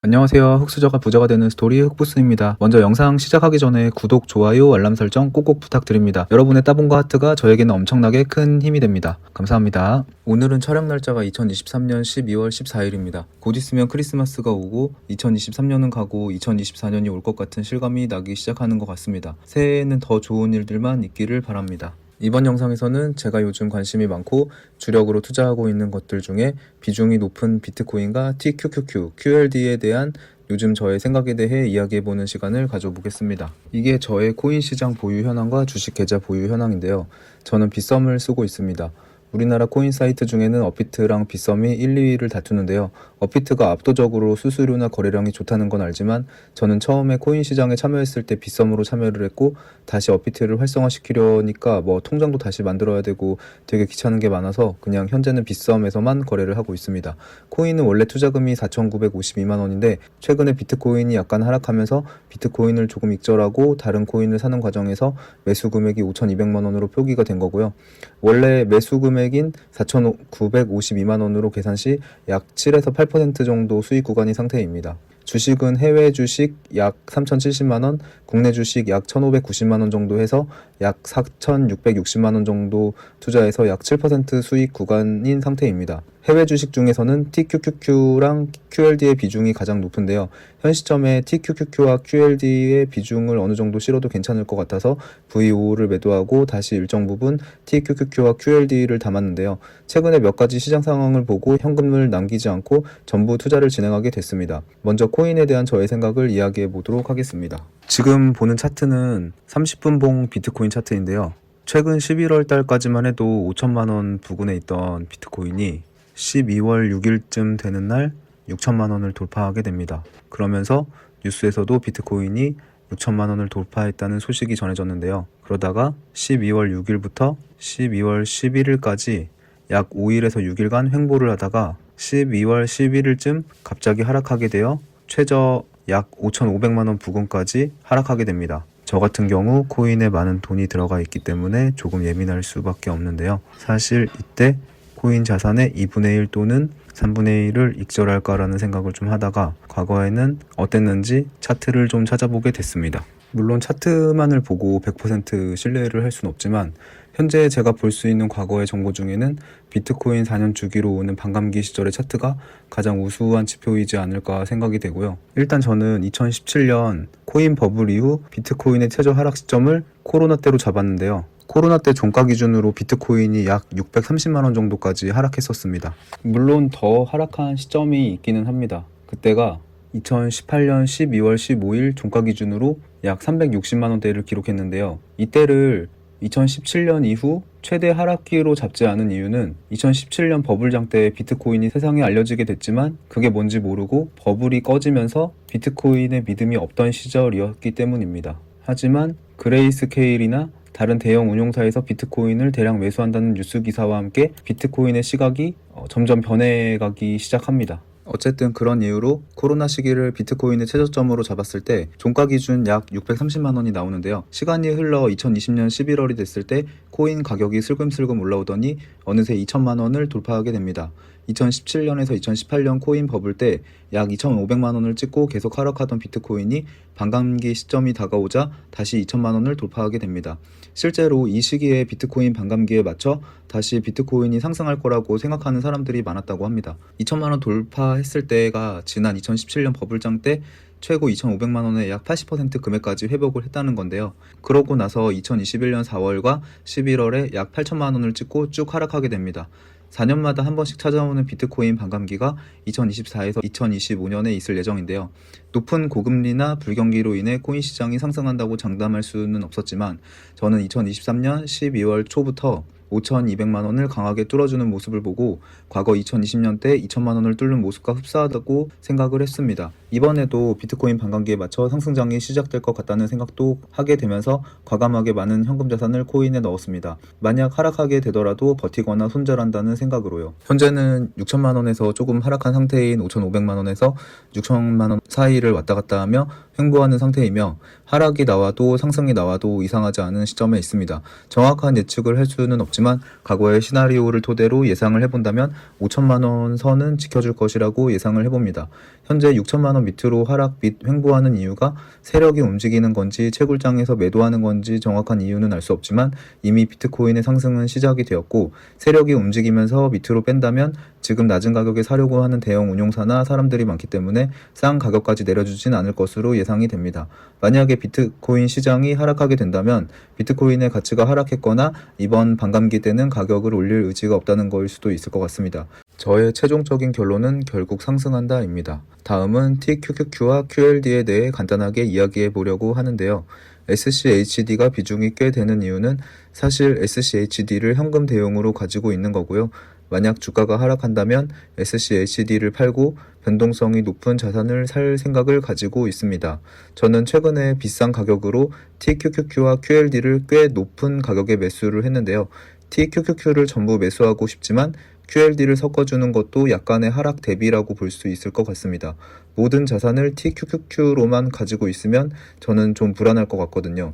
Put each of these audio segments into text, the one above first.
안녕하세요. 흑수저가 부자가 되는 스토리 흑부스입니다. 먼저 영상 시작하기 전에 구독, 좋아요, 알람 설정 꼭꼭 부탁드립니다. 여러분의 따봉과 하트가 저에게는 엄청나게 큰 힘이 됩니다. 감사합니다. 오늘은 촬영 날짜가 2023년 12월 14일입니다. 곧 있으면 크리스마스가 오고 2023년은 가고 2024년이 올 것 같은 실감이 나기 시작하는 것 같습니다. 새해에는 더 좋은 일들만 있기를 바랍니다. 이번 영상에서는 제가 요즘 관심이 많고 주력으로 투자하고 있는 것들 중에 비중이 높은 비트코인과 TQQQ, QLD에 대한 요즘 저의 생각에 대해 이야기해보는 시간을 가져보겠습니다. 이게 저의 코인 시장 보유 현황과 주식 계좌 보유 현황인데요. 저는 빗썸을 쓰고 있습니다. 우리나라 코인 사이트 중에는 업비트랑 빗썸이 1, 2위를 다투는데요. 업비트가 압도적으로 수수료나 거래량이 좋다는 건 알지만 저는 처음에 코인 시장에 참여했을 때 빗썸으로 참여를 했고 다시 업비트를 활성화시키려니까 통장도 다시 만들어야 되고 되게 귀찮은 게 많아서 그냥 현재는 빗썸에서만 거래를 하고 있습니다. 코인은 원래 투자금이 4,952만 원인데 최근에 비트코인이 약간 하락하면서 비트코인을 조금 익절하고 다른 코인을 사는 과정에서 매수 금액이 5,200만 원으로 표기가 된 거고요. 원래 매수 금액인 4,952만 원으로 계산 시 약 7에서 8% 정도 수익 구간인 상태입니다. 주식은 해외 주식 약 3,070만 원, 국내 주식 약 1,590만 원 정도 해서 약 4,660만 원 정도 투자해서 약 7% 수익 구간인 상태입니다. 해외 주식 중에서는 TQQQ랑 QLD의 비중이 가장 높은데요. 현 시점에 TQQQ와 QLD의 비중을 어느 정도 실어도 괜찮을 것 같아서 V5를 매도하고 다시 일정 부분 TQQQ와 QLD를 담았는데요. 최근에 몇 가지 시장 상황을 보고 현금을 남기지 않고 전부 투자를 진행하게 됐습니다. 먼저 코인에 대한 저의 생각을 이야기해 보도록 하겠습니다. 지금 보는 차트는 30분봉 비트코인 차트인데요. 최근 11월 달까지만 해도 5천만 원 부근에 있던 비트코인이 12월 6일쯤 되는 날 6천만 원을 돌파하게 됩니다. 그러면서 뉴스에서도 비트코인이 6천만 원을 돌파했다는 소식이 전해졌는데요. 그러다가 12월 6일부터 12월 11일까지 약 5일에서 6일간 횡보를 하다가 12월 11일쯤 갑자기 하락하게 되어 최저 약 5,500만 원 부근까지 하락하게 됩니다. 저 같은 경우 코인에 많은 돈이 들어가 있기 때문에 조금 예민할 수밖에 없는데요. 사실 이때 코인 자산의 2분의 1 또는 3분의 1을 익절할까라는 생각을 좀 하다가 과거에는 어땠는지 차트를 좀 찾아보게 됐습니다. 물론 차트만을 보고 100% 신뢰를 할 수는 없지만 현재 제가 볼 수 있는 과거의 정보 중에는 비트코인 4년 주기로 오는 반감기 시절의 차트가 가장 우수한 지표이지 않을까 생각이 되고요. 일단 저는 2017년 코인 버블 이후 비트코인의 최저 하락 시점을 코로나 때로 잡았는데요. 코로나 때 종가 기준으로 비트코인이 약 630만 원 정도까지 하락했었습니다. 물론 더 하락한 시점이 있기는 합니다. 그때가 2018년 12월 15일 종가 기준으로 약 360만 원대를 기록했는데요. 이때를 2017년 이후 최대 하락기로 잡지 않은 이유는 2017년 버블장 때 비트코인이 세상에 알려지게 됐지만 그게 뭔지 모르고 버블이 꺼지면서 비트코인에 믿음이 없던 시절이었기 때문입니다. 하지만 그레이스케일이나 다른 대형 운용사에서 비트코인을 대량 매수한다는 뉴스 기사와 함께 비트코인의 시각이 점점 변해가기 시작합니다. 어쨌든 그런 이유로 코로나 시기를 비트코인의 최저점으로 잡았을 때 종가 기준 약 630만 원이 나오는데요. 시간이 흘러 2020년 11월이 됐을 때 코인 가격이 슬금슬금 올라오더니 어느새 2천만 원을 돌파하게 됩니다. 2017년에서 2018년 코인 버블 때 약 2,500만 원을 찍고 계속 하락하던 비트코인이 반감기 시점이 다가오자 다시 2천만 원을 돌파하게 됩니다. 실제로 이 시기에 비트코인 반감기에 맞춰 다시 비트코인이 상승할 거라고 생각하는 사람들이 많았다고 합니다. 2천만 원 돌파했을 때가 지난 2017년 버블장 때 최고 2,500만 원의 약 80% 금액까지 회복을 했다는 건데요. 그러고 나서 2021년 4월과 11월에 약 8천만 원을 찍고 쭉 하락하게 됩니다. 4년마다 한 번씩 찾아오는 비트코인 반감기가 2024에서 2025년에 있을 예정인데요. 높은 고금리나 불경기로 인해 코인 시장이 상승한다고 장담할 수는 없었지만 저는 2023년 12월 초부터 5,200만 원을 강하게 뚫어주는 모습을 보고 과거 2020년 때 2천만 원을 뚫는 모습과 흡사하다고 생각을 했습니다. 이번에도 비트코인 반감기에 맞춰 상승장이 시작될 것 같다는 생각도 하게 되면서 과감하게 많은 현금 자산을 코인에 넣었습니다. 만약 하락하게 되더라도 버티거나 손절한다는 생각으로요. 현재는 6천만 원에서 조금 하락한 상태인 5,500만 원에서 6천만 원 사이를 왔다 갔다 하며 횡보하는 상태이며 하락이 나와도 상승이 나와도 이상하지 않은 시점에 있습니다. 정확한 예측을 할 수는 없지만 과거의 시나리오를 토대로 예상을 해본다면 5천만원 선은 지켜줄 것이라고 예상을 해봅니다. 현재 6천만원 밑으로 하락 및 횡보하는 이유가 세력이 움직이는 건지 채굴장에서 매도하는 건지 정확한 이유는 알 수 없지만 이미 비트코인의 상승은 시작이 되었고 세력이 움직이면서 밑으로 뺀다면 지금 낮은 가격에 사려고 하는 대형 운용사나 사람들이 많기 때문에 싼 가격까지 내려주진 않을 것으로 예상이 됩니다. 만약에 비트코인 시장이 하락하게 된다면 비트코인의 가치가 하락했거나 이번 반감기 때는 가격을 올릴 의지가 없다는 거일 수도 있을 것 같습니다. 저의 최종적인 결론은 결국 상승한다입니다. 다음은 TQQQ와 QLD에 대해 간단하게 이야기해 보려고 하는데요. SCHD가 비중이 꽤 되는 이유는 사실 SCHD를 현금 대용으로 가지고 있는 거고요. 만약 주가가 하락한다면 SCHD를 팔고 변동성이 높은 자산을 살 생각을 가지고 있습니다. 저는 최근에 비싼 가격으로 TQQQ와 QLD를 꽤 높은 가격에 매수를 했는데요. TQQQ를 전부 매수하고 싶지만 QLD를 섞어주는 것도 약간의 하락 대비라고 볼 수 있을 것 같습니다. 모든 자산을 TQQQ로만 가지고 있으면 저는 좀 불안할 것 같거든요.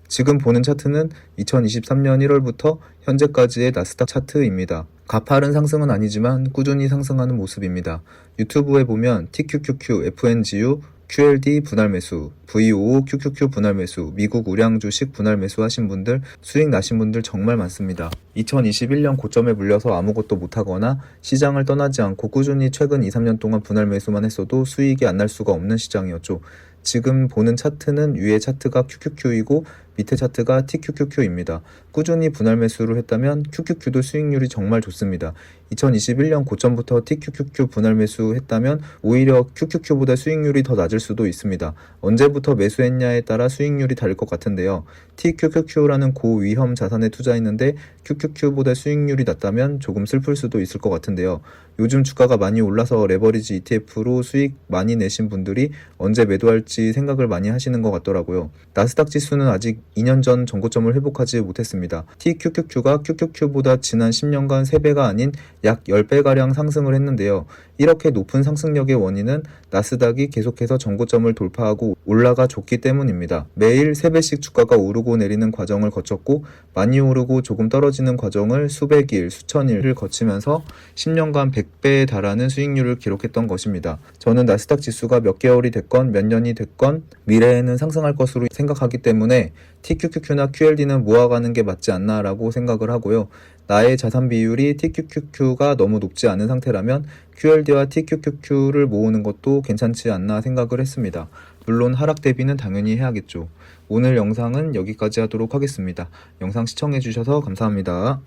지금 보는 차트는 2023년 1월부터 현재까지의 나스닥 차트입니다. 가파른 상승은 아니지만 꾸준히 상승하는 모습입니다. 유튜브에 보면 TQQQ, FNGU, QLD 분할 매수, V55 QQQ 분할 매수, 미국 우량 주식 분할 매수 하신 분들, 수익 나신 분들 정말 많습니다. 2021년 고점에 물려서 아무것도 못하거나 시장을 떠나지 않고 꾸준히 최근 2, 3년 동안 분할 매수만 했어도 수익이 안 날 수가 없는 시장이었죠. 지금 보는 차트는 위의 차트가 QQQ이고 밑에 차트가 TQQQ입니다. 꾸준히 분할 매수를 했다면 QQQ도 수익률이 정말 좋습니다. 2021년 고점부터 TQQQ 분할 매수했다면 오히려 QQQ보다 수익률이 더 낮을 수도 있습니다. 언제부터 매수했냐에 따라 수익률이 다를 것 같은데요. TQQQ라는 고위험 자산에 투자했는데 QQQ보다 수익률이 낮다면 조금 슬플 수도 있을 것 같은데요. 요즘 주가가 많이 올라서 레버리지 ETF로 수익 많이 내신 분들이 언제 매도할지 생각을 많이 하시는 것 같더라고요. 나스닥 지수는 아직 2년 전 전고점을 회복하지 못했습니다. TQQQ가 QQQ보다 지난 10년간 3배가 아닌 약 10배가량 상승을 했는데요. 이렇게 높은 상승력의 원인은 나스닥이 계속해서 전고점을 돌파하고 올라가 줬기 때문입니다. 매일 3배씩 주가가 오르고 내리는 과정을 거쳤고 많이 오르고 조금 떨어지는 과정을 수백일, 수천일을 거치면서 10년간 100배에 달하는 수익률을 기록했던 것입니다. 저는 나스닥 지수가 몇 개월이 됐건 몇 년이 됐건 미래에는 상승할 것으로 생각하기 때문에 TQQQ나 QLD는 모아가는 게 맞지 않나 라고 생각을 하고요. 나의 자산 비율이 TQQQ가 너무 높지 않은 상태라면 QLD와 TQQQ를 모으는 것도 괜찮지 않나 생각을 했습니다. 물론 하락 대비는 당연히 해야겠죠. 오늘 영상은 여기까지 하도록 하겠습니다. 영상 시청해주셔서 감사합니다.